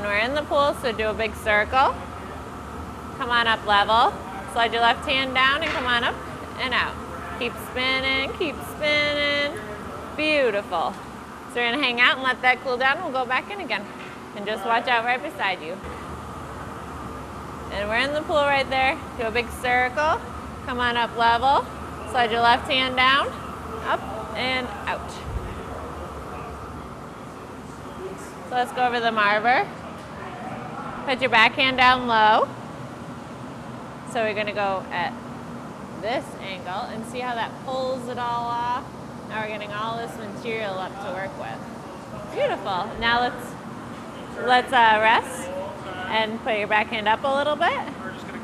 we're in the pool, so do a big circle. Come on up level. Slide your left hand down and come on up and out. Keep spinning, keep spinning. Beautiful. So we're gonna hang out and let that cool down. We'll go back in again. And just watch out right beside you. And we're in the pool right there. Do a big circle. Come on up level. Slide your left hand down, up and out. So let's go over the Marver. Put your back hand down low. So we're gonna go at this angle and see how that pulls it all off. Now we're getting all this material up to work with. Beautiful. Now let's rest and put your back hand up a little bit.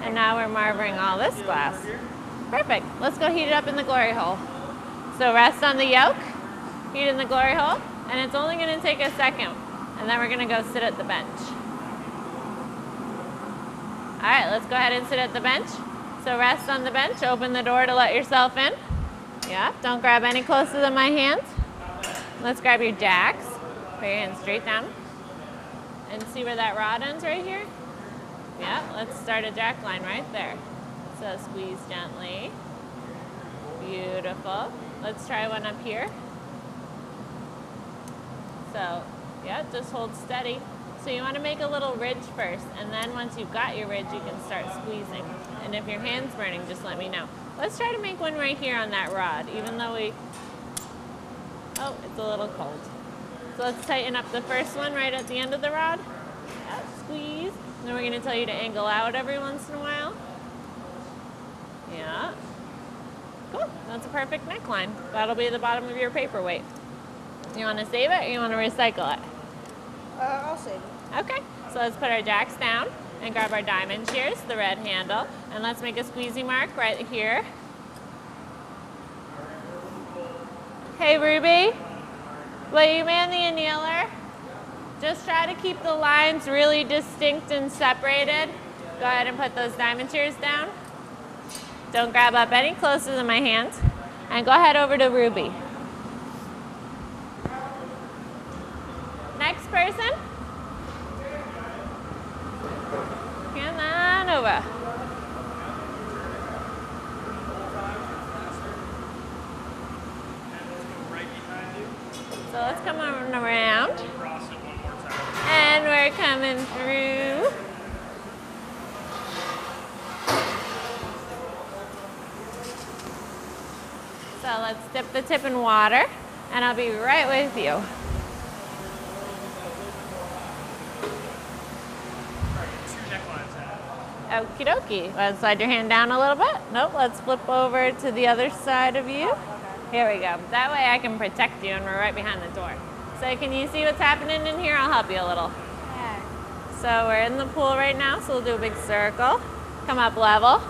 And now we're marvering all this glass. Perfect. Let's go heat it up in the glory hole. So rest on the yoke, heat in the glory hole, and it's only gonna take a second. And then we're gonna go sit at the bench. All right, let's go ahead and sit at the bench. So rest on the bench, open the door to let yourself in. Yeah, don't grab any closer than my hands. Let's grab your jacks. Put your hands straight down. And see where that rod ends right here? Yeah, let's start a jack line right there. So squeeze gently. Beautiful. Let's try one up here. So, yeah, just hold steady. So you want to make a little ridge first, and then once you've got your ridge, you can start squeezing. And if your hand's burning, just let me know. Let's try to make one right here on that rod, even though oh, it's a little cold. So let's tighten up the first one right at the end of the rod. Yeah, squeeze. And then we're going to tell you to angle out every once in a while. Yeah. Cool. That's a perfect neckline. That'll be the bottom of your paperweight. You want to save it or you want to recycle it? I'll save it. Okay, so let's put our jacks down and grab our diamond shears, the red handle, and let's make a squeezy mark right here. Hey Ruby, will you man the annealer? Just try to keep the lines really distinct and separated. Go ahead and put those diamond shears down. Don't grab up any closer than my hands. And go ahead over to Ruby. Next person. Come on over. So let's come on around. And we're coming through. So let's dip the tip in water, and I'll be right with you. Okie dokie. Let's slide your hand down a little bit. Nope, let's flip over to the other side of you. Here we go. That way I can protect you and we're right behind the door. So can you see what's happening in here? I'll help you a little. Yeah. So we're in the pool right now, so we'll do a big circle. Come up level.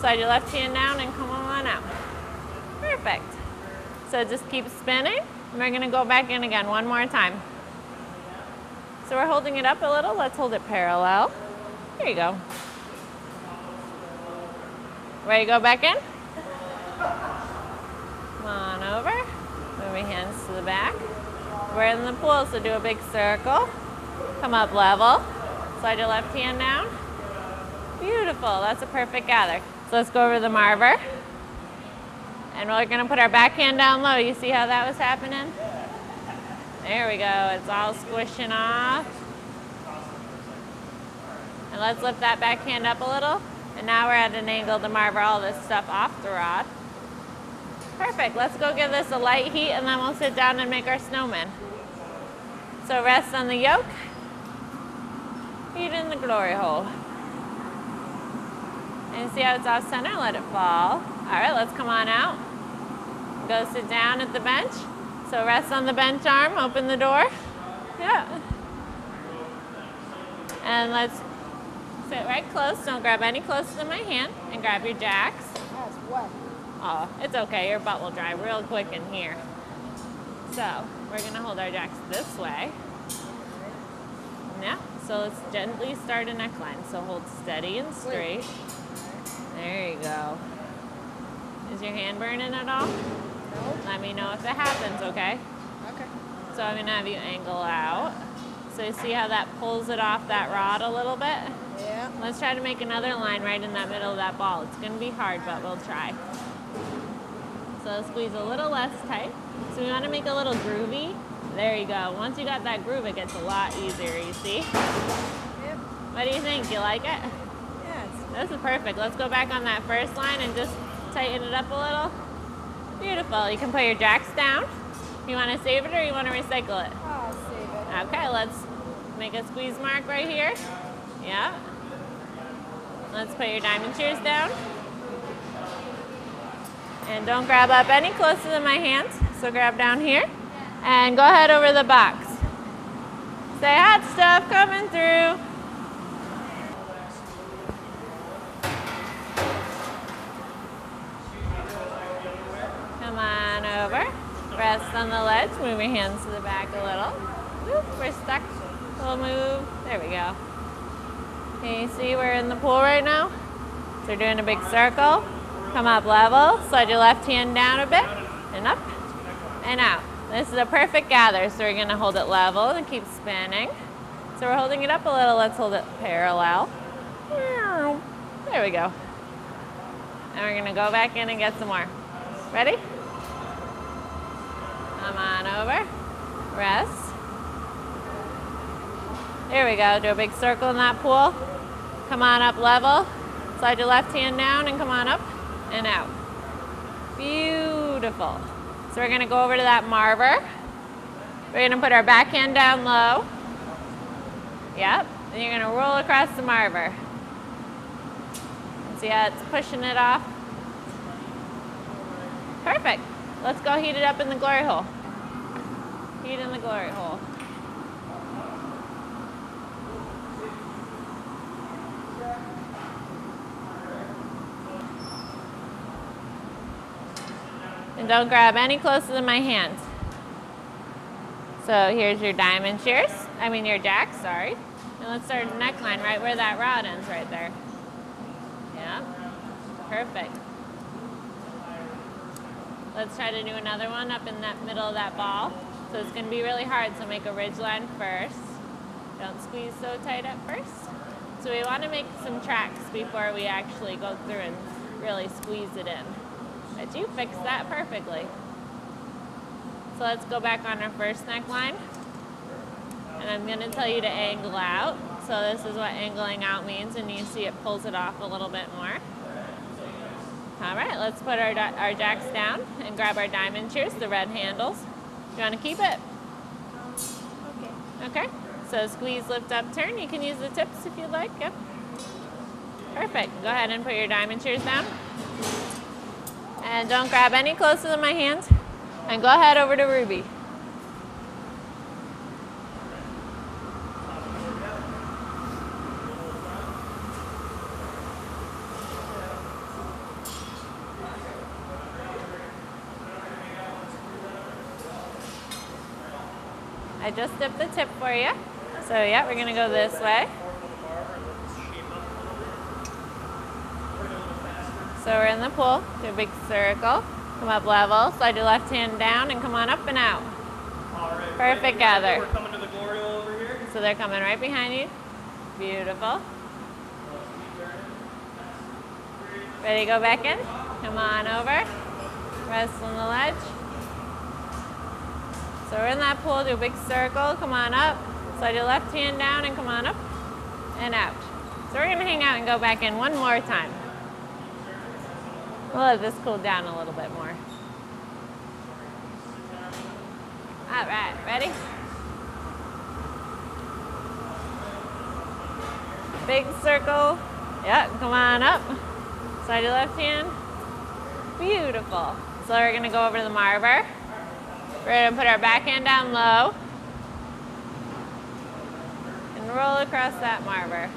Slide your left hand down and come on out. Perfect. So just keep spinning. And we're gonna go back in again one more time. So we're holding it up a little. Let's hold it parallel. There you go. Ready to go back in? Come on over. Move your hands to the back. We're in the pool, so do a big circle. Come up level. Slide your left hand down. Beautiful. That's a perfect gather. So let's go over the Marver. And we're going to put our back hand down low. You see how that was happening? There we go. It's all squishing off. And let's lift that back hand up a little. And now we're at an angle to marver all this stuff off the rod. Perfect. Let's go give this a light heat and then we'll sit down and make our snowman. So rest on the yoke. Heat in the glory hole. And see how it's off center? Let it fall. All right, let's come on out. Go sit down at the bench. So rest on the bench arm, open the door. Yeah. And let's sit right close. Don't grab any closer than my hand. And grab your jacks. That's wet. Oh, it's okay. Your butt will dry real quick in here. So we're going to hold our jacks this way. Yeah. So let's gently start a neckline. So hold steady and straight. There you go. Is your hand burning at all? No. Let me know if it happens, okay? Okay. So I'm going to have you angle out. So you see how that pulls it off that rod a little bit? Yeah. Let's try to make another line right in that middle of that ball. It's gonna be hard, but we'll try. So squeeze a little less tight. So we wanna make a little groovy. There you go. Once you got that groove, it gets a lot easier, you see? Yep. What do you think? You like it? Yes. This is perfect. Let's go back on that first line and just tighten it up a little. Beautiful. You can put your jacks down. You wanna save it or you wanna recycle it? I'll save it. Okay, let's make a squeeze mark right here. Yeah. Let's put your diamond shears down. And don't grab up any closer than my hands. So grab down here. And go ahead over the box. Say hot stuff coming through. Come on over. Rest on the ledge. Move your hands to the back a little. Whoop, we're stuck. We'll move. There we go. Can you see we're in the pool right now? So we're doing a big circle. Come up level. Slide your left hand down a bit. And up. And out. This is a perfect gather. So we're going to hold it level and keep spinning. So we're holding it up a little. Let's hold it parallel. There we go. And we're going to go back in and get some more. Ready? Come on over. Rest. There we go. Do a big circle in that pool. Come on up level. Slide your left hand down and come on up and out. Beautiful. So we're going to go over to that marver. We're going to put our back hand down low. Yep. And you're going to roll across the marver. See how it's pushing it off? Perfect. Let's go heat it up in the glory hole. Heat in the glory hole. And don't grab any closer than my hands. So here's your diamond shears. Your jacks, sorry. And let's start the neckline right where that rod ends right there. Yeah, perfect. Let's try to do another one up in that middle of that ball. So it's gonna be really hard, so make a ridge line first. Don't squeeze so tight at first. So we wanna make some tracks before we actually go through and really squeeze it in. But you fixed that perfectly. So let's go back on our first neckline. And I'm gonna tell you to angle out. So this is what angling out means, and you see it pulls it off a little bit more. All right, let's put our jacks down and grab our diamond shears, the red handles. You wanna keep it? Okay. Okay, so squeeze, lift up, turn. You can use the tips if you'd like, yep. Perfect, go ahead and put your diamond shears down. And don't grab any closer than my hands. And go ahead over to Ruby. I just dipped the tip for you. So yeah, we're gonna go this way. So we're in the pool, do a big circle, come up level, slide your left hand down and come on up and out. Perfect gather. We're coming to the glory hole over here. So they're coming right behind you. Beautiful. Ready to go back in? Come on over. Rest on the ledge. So we're in that pool, do a big circle, come on up. Slide your left hand down and come on up and out. So we're gonna hang out and go back in one more time. We'll let this cool down a little bit more. All right, ready? Big circle. Yep, come on up. Slide your left hand. Beautiful. So we're gonna go over to the marver. We're gonna put our back hand down low and roll across that marver.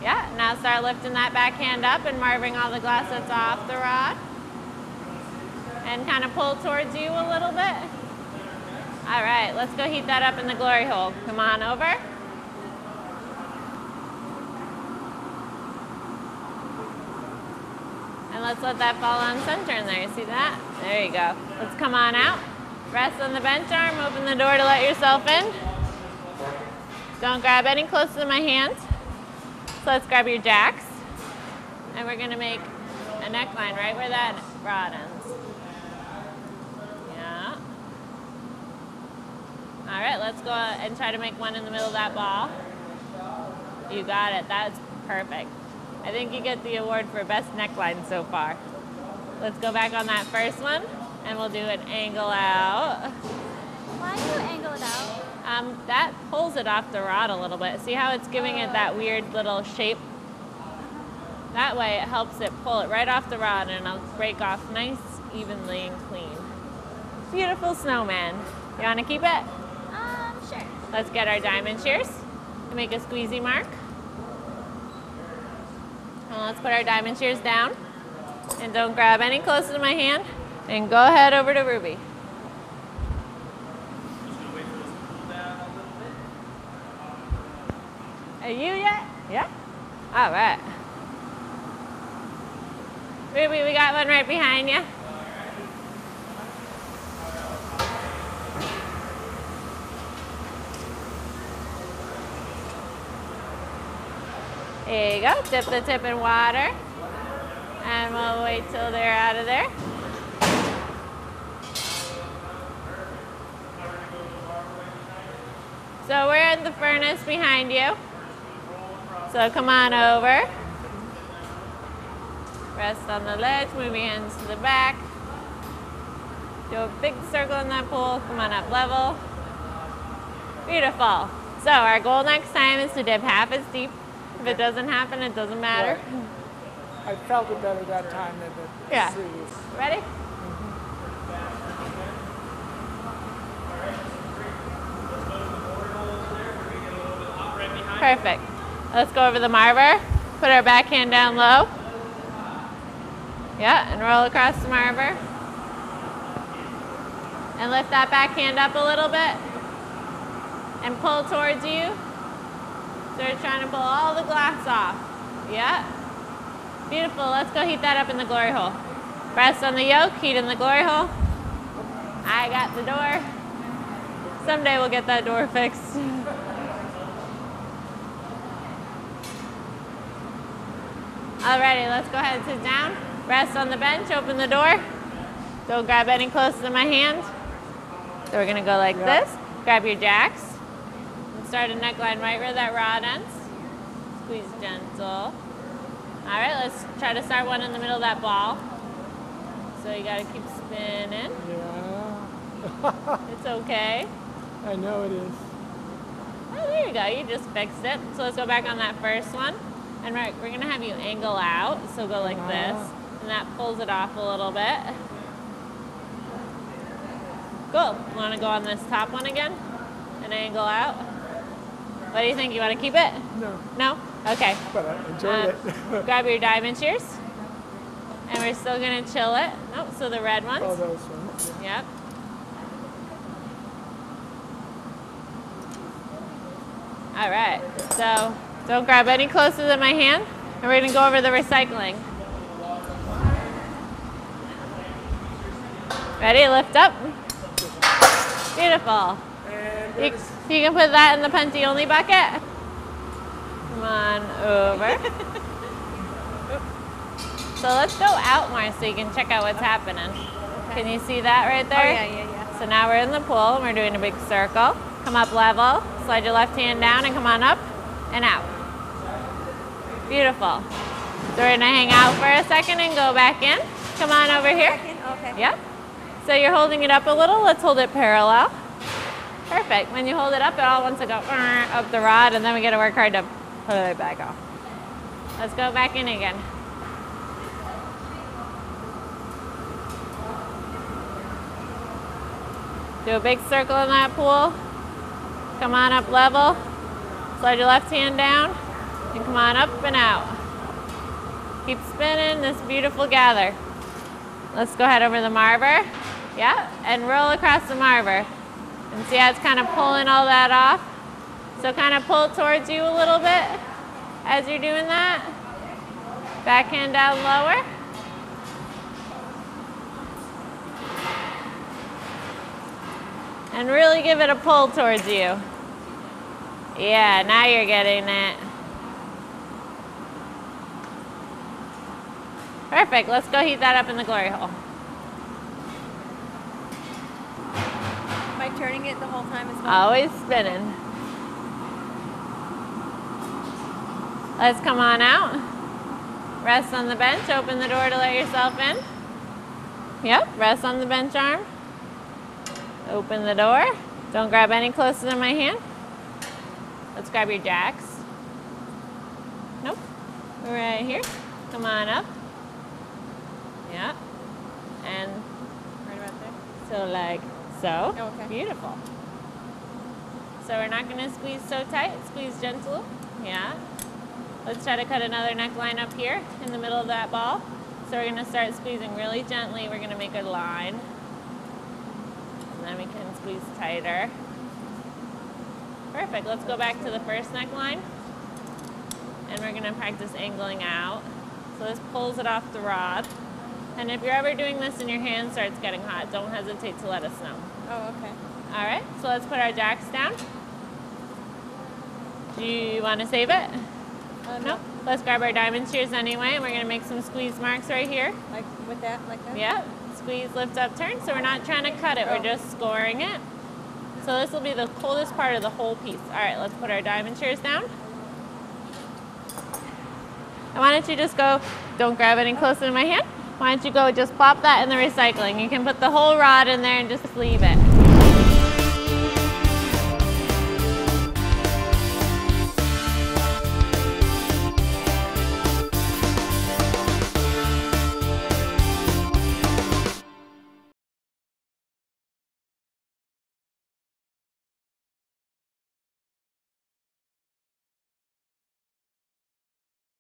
Yeah, now start lifting that back hand up and marving all the glass that's off the rod. And kind of pull towards you a little bit. All right, let's go heat that up in the glory hole. Come on over. And let's let that fall on center in there. You see that? There you go. Let's come on out. Rest on the bench arm, open the door to let yourself in. Don't grab any closer to my hand. So let's grab your jacks. And we're gonna make a neckline right where that rod ends. Yeah. All right, let's go and try to make one in the middle of that ball. You got it, that's perfect. I think you get the award for best neckline so far. Let's go back on that first one and we'll do an angle out. Why do you angle it out? That pulls it off the rod a little bit. See how it's giving it that weird little shape? That way it helps it pull it right off the rod and it'll break off nice, evenly and clean. Beautiful snowman. You want to keep it? Sure. Let's get our diamond shears and make a squeezy mark. And let's put our diamond shears down. And don't grab any closer to my hand. And go ahead over to Ruby. Are you yet? Yeah? All right. Ruby, we got one right behind you. There you go. Dip the tip in water. And we'll wait till they're out of there. So we're in the furnace behind you. So come on over. Rest on the ledge, move your hands to the back. Do a big circle in that pool, come on up level. Beautiful. So our goal next time is to dip half as deep. If it doesn't happen, it doesn't matter. Right. I felt it better that time than the Yeah. previous. Ready? Perfect. Let's go over the marver. Put our backhand down low. Yeah, and roll across the marver. And lift that backhand up a little bit. And pull towards you. So we're trying to pull all the glass off. Yeah. Beautiful. Let's go heat that up in the glory hole. Rest on the yoke, heat in the glory hole. I got the door. Someday we'll get that door fixed. Alrighty, let's go ahead and sit down. Rest on the bench, open the door. Don't grab any closer to my hand. So we're gonna go like this. Grab your jacks. And start a neckline right where that rod ends. Squeeze gentle. Alright, let's try to start one in the middle of that ball. So you gotta keep spinning. Yeah. It's okay. I know it is. Oh, there you go, you just fixed it. So let's go back on that first one. And we're gonna have you angle out, so go like this. And that pulls it off a little bit. Cool, wanna go on this top one again? And angle out? What do you think, you wanna keep it? No, No? Okay. but I enjoyed it. Grab your diamond shears. And we're still gonna chill it. Nope, so the red ones. Oh, those ones. Yep. All right, so don't grab any closer than my hand, and we're gonna go over the recycling. Ready, lift up. Beautiful. And You can put that in the Penty only bucket. Come on over. So let's go out more so you can check out what's happening. Okay. Can you see that right there? Oh, yeah. So now we're in the pool and we're doing a big circle. Come up level, slide your left hand down and come on up and out. Beautiful. So we're gonna hang out for a second and go back in. Come on over here. Okay. Yep. So you're holding it up a little, let's hold it parallel. Perfect. When you hold it up, it all wants to go up the rod and then we gotta work hard to pull it back off. Let's go back in again. Do a big circle in that pool. Come on up level. Slide your left hand down and come on up and out. Keep spinning this beautiful gather. Let's go ahead over the marver. Yeah, and roll across the marver. And see how it's kind of pulling all that off? So kind of pull towards you a little bit as you're doing that. Backhand down lower. And really give it a pull towards you. Yeah, now you're getting it. Perfect. Let's go heat that up in the glory hole. Am I turning it the whole time as well? Always spinning. Let's come on out. Rest on the bench. Open the door to let yourself in. Yep, rest on the bench arm. Open the door. Don't grab any closer than my hand. Let's grab your jacks. Nope. Right here. Come on up. Yeah. And Right about there. so like so. Oh, okay. Beautiful. So we're not going to squeeze so tight. Squeeze gentle. Yeah. Let's try to cut another neckline up here in the middle of that ball. So we're going to start squeezing really gently. We're going to make a line. And then we can squeeze tighter. Perfect. Let's go back to the first neckline. And we're going to practice angling out. So this pulls it off the rod. And if you're ever doing this and your hand starts getting hot, don't hesitate to let us know. Oh, okay. All right, so let's put our jacks down. Do you want to save it? Nope. Let's grab our diamond shears anyway, and we're going to make some squeeze marks right here. Like with that, like that? Yep. Squeeze, lift up, turn. So we're not trying to cut it, we're just scoring it. So this will be the coldest part of the whole piece. All right, let's put our diamond shears down. And why don't you just go, don't grab any closer to my hand. Why don't you go just plop that in the recycling. You can put the whole rod in there and just leave it.